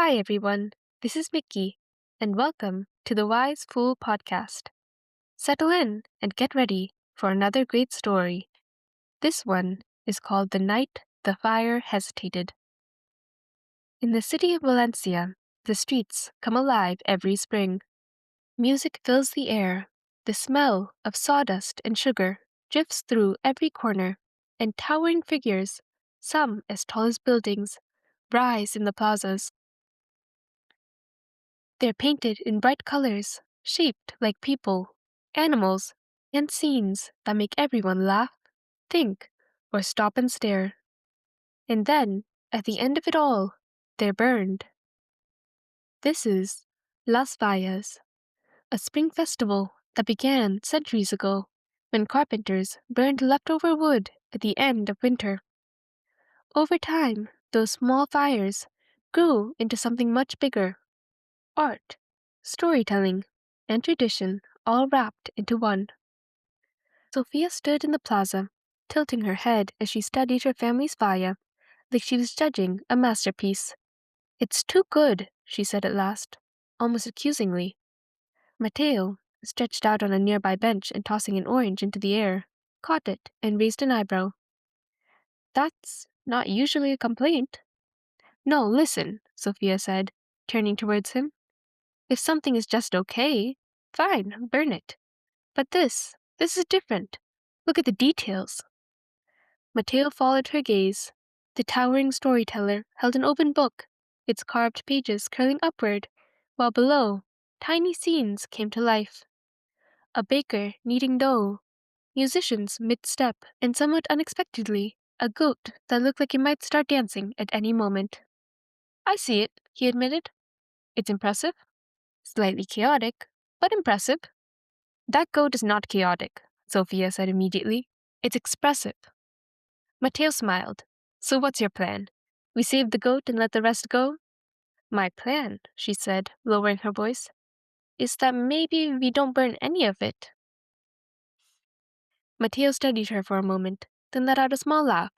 Hi, everyone. This is Mickey, and welcome to the Wise Fool podcast. Settle in and get ready for another great story. This one is called The Night the Fire Hesitated. In the city of Valencia, the streets come alive every spring. Music fills the air. The smell of sawdust and sugar drifts through every corner, and towering figures, some as tall as buildings, rise in the plazas. They're painted in bright colors, shaped like people, animals, and scenes that make everyone laugh, think, or stop and stare. And then, at the end of it all, they're burned. This is Las Fallas, a spring festival that began centuries ago when carpenters burned leftover wood at the end of winter. Over time, those small fires grew into something much bigger: art, storytelling, and tradition all wrapped into one. Sophia stood in the plaza, tilting her head as she studied her family's falla, like she was judging a masterpiece. "It's too good," she said at last, almost accusingly. Mateo, stretched out on a nearby bench and tossing an orange into the air, caught it and raised an eyebrow. "That's not usually a complaint." "No, listen," Sophia said, turning towards him. "If something is just okay, fine, burn it. But this is different. Look at the details." Mateo followed her gaze. The towering storyteller held an open book, its carved pages curling upward, while below, tiny scenes came to life. A baker kneading dough, musicians mid-step, and somewhat unexpectedly, a goat that looked like it might start dancing at any moment. "I see it," he admitted. "It's impressive. Slightly chaotic, but impressive." "That goat is not chaotic," Sophia said immediately. "It's expressive." Mateo smiled. "So what's your plan? We save the goat and let the rest go?" "My plan," she said, lowering her voice, "is that maybe we don't burn any of it." Mateo studied her for a moment, then let out a small laugh.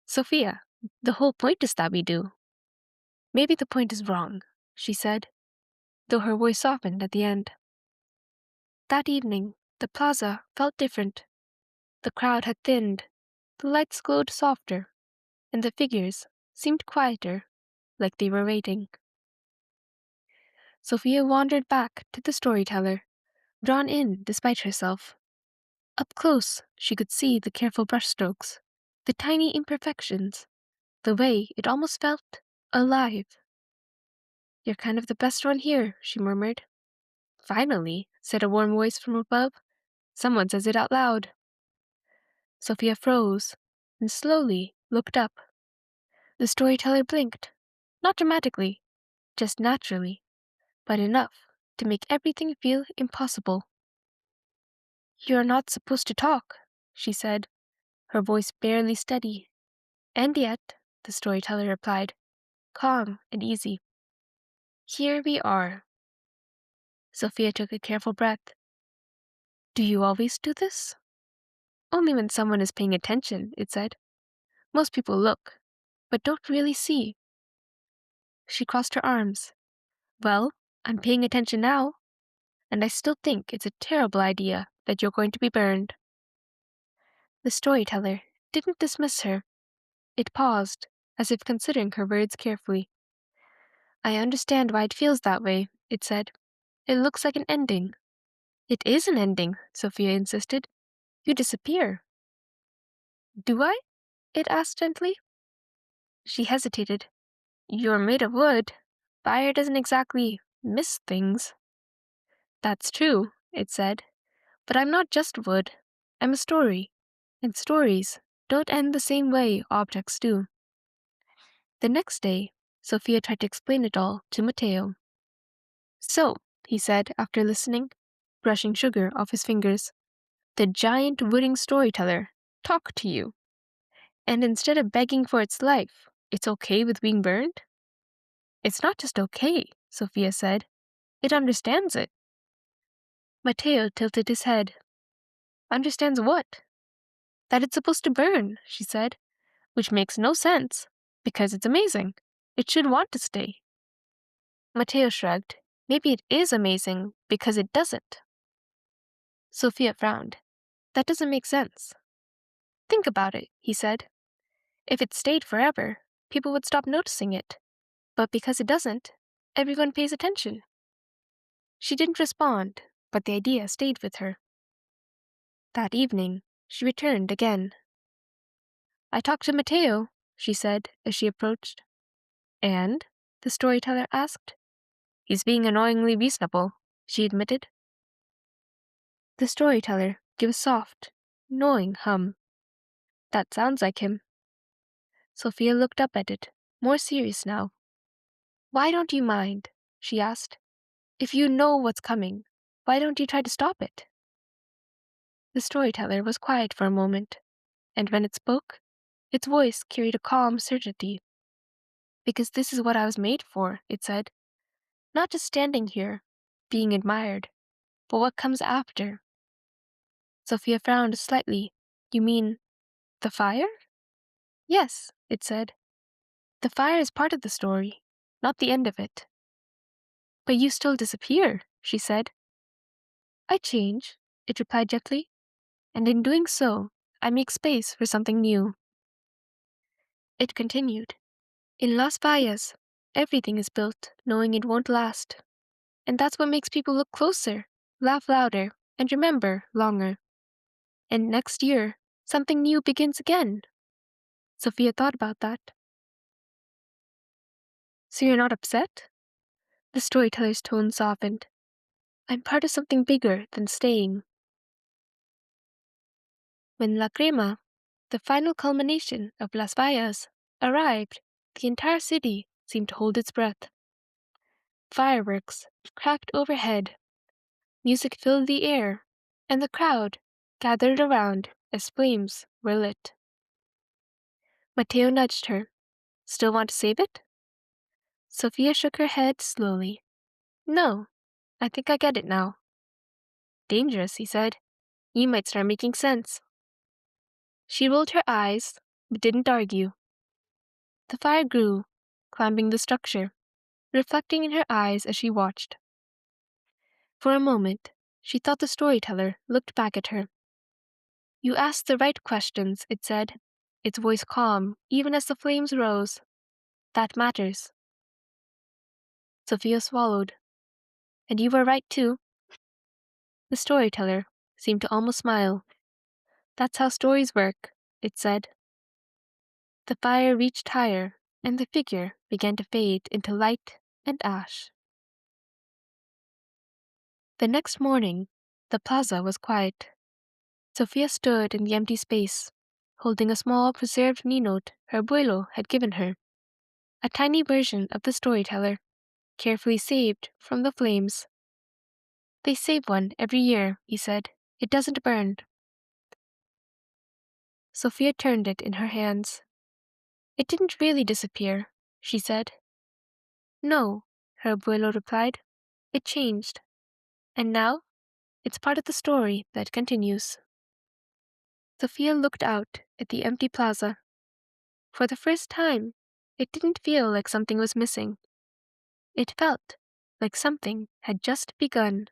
"Sophia, the whole point is that we do." "Maybe the point is wrong," she said, though her voice softened at the end. That evening, the plaza felt different. The crowd had thinned, the lights glowed softer, and the figures seemed quieter, like they were waiting. Sophia wandered back to the storyteller, drawn in despite herself. Up close, she could see the careful brushstrokes, the tiny imperfections, the way it almost felt alive. "You're kind of the best one here," she murmured. "Finally," said a warm voice from above. "Someone says it out loud." Sophia froze and slowly looked up. The storyteller blinked, not dramatically, just naturally, but enough to make everything feel impossible. "You're not supposed to talk," she said, her voice barely steady. "And yet," the storyteller replied, calm and easy, "here we are." Sophia took a careful breath. "Do you always do this?" "Only when someone is paying attention," it said. "Most people look, but don't really see." She crossed her arms. "Well, I'm paying attention now, and I still think it's a terrible idea that you're going to be burned." The storyteller didn't dismiss her. It paused, as if considering her words carefully. "I understand why it feels that way," it said. "It looks like an ending." "It is an ending," Sophia insisted. "You disappear." "Do I?" it asked gently. She hesitated. "You're made of wood. Fire doesn't exactly miss things." "That's true," it said. "But I'm not just wood. I'm a story. And stories don't end the same way objects do." The next day, Sophia tried to explain it all to Mateo. "So," he said after listening, brushing sugar off his fingers, "the giant wooden storyteller talked to you. And instead of begging for its life, it's okay with being burned?" "It's not just okay," Sophia said. "It understands it." Mateo tilted his head. "Understands what?" "That it's supposed to burn," she said, "which makes no sense, because it's amazing. It should want to stay." Matteo shrugged. Maybe it is amazing because it doesn't. Sophia frowned. That doesn't make sense. Think about it, he said. If it stayed forever, people would stop noticing it. But because it doesn't, everyone pays attention. She didn't respond, but the idea stayed with her. That evening, she returned again. I talked to Matteo, she said as she approached. And? The storyteller asked. He's being annoyingly reasonable, she admitted. The storyteller gave a soft, knowing hum. That sounds like him. Sophia looked up at it, more serious now. Why don't you mind? She asked. If you know what's coming, why don't you try to stop it? The storyteller was quiet for a moment, and when it spoke, its voice carried a calm certainty. Because this is what I was made for, it said. Not just standing here, being admired, but what comes after. Sophia frowned slightly. You mean the fire? Yes, it said. The fire is part of the story, not the end of it. But you still disappear, she said. I change, it replied gently, and in doing so, I make space for something new. It continued. In Las Fallas, everything is built knowing it won't last. And that's what makes people look closer, laugh louder, and remember longer. And next year, something new begins again. Sophia thought about that. So you're not upset? The storyteller's tone softened. I'm part of something bigger than staying. When La Crema, the final culmination of Las Fallas, arrived, the entire city seemed to hold its breath. Fireworks cracked overhead, music filled the air, and the crowd gathered around as flames were lit. Matteo nudged her. Still want to save it? Sophia shook her head slowly. No, I think I get it now. Dangerous, he said. You might start making sense. She rolled her eyes, but didn't argue. The fire grew, climbing the structure, reflecting in her eyes as she watched. For a moment, she thought the storyteller looked back at her. You asked the right questions, it said, its voice calm even as the flames rose. That matters. Sophia swallowed. And you were right too. The storyteller seemed to almost smile. That's how stories work, it said. The fire reached higher, and the figure began to fade into light and ash. The next morning, the plaza was quiet. Sophia stood in the empty space, holding a small preserved ninot her abuelo had given her, a tiny version of the storyteller, carefully saved from the flames. They save one every year, he said. It doesn't burn. Sophia turned it in her hands. It didn't really disappear, she said. No, her abuelo replied. It changed. And now, it's part of the story that continues. Sophia looked out at the empty plaza. For the first time, it didn't feel like something was missing. It felt like something had just begun.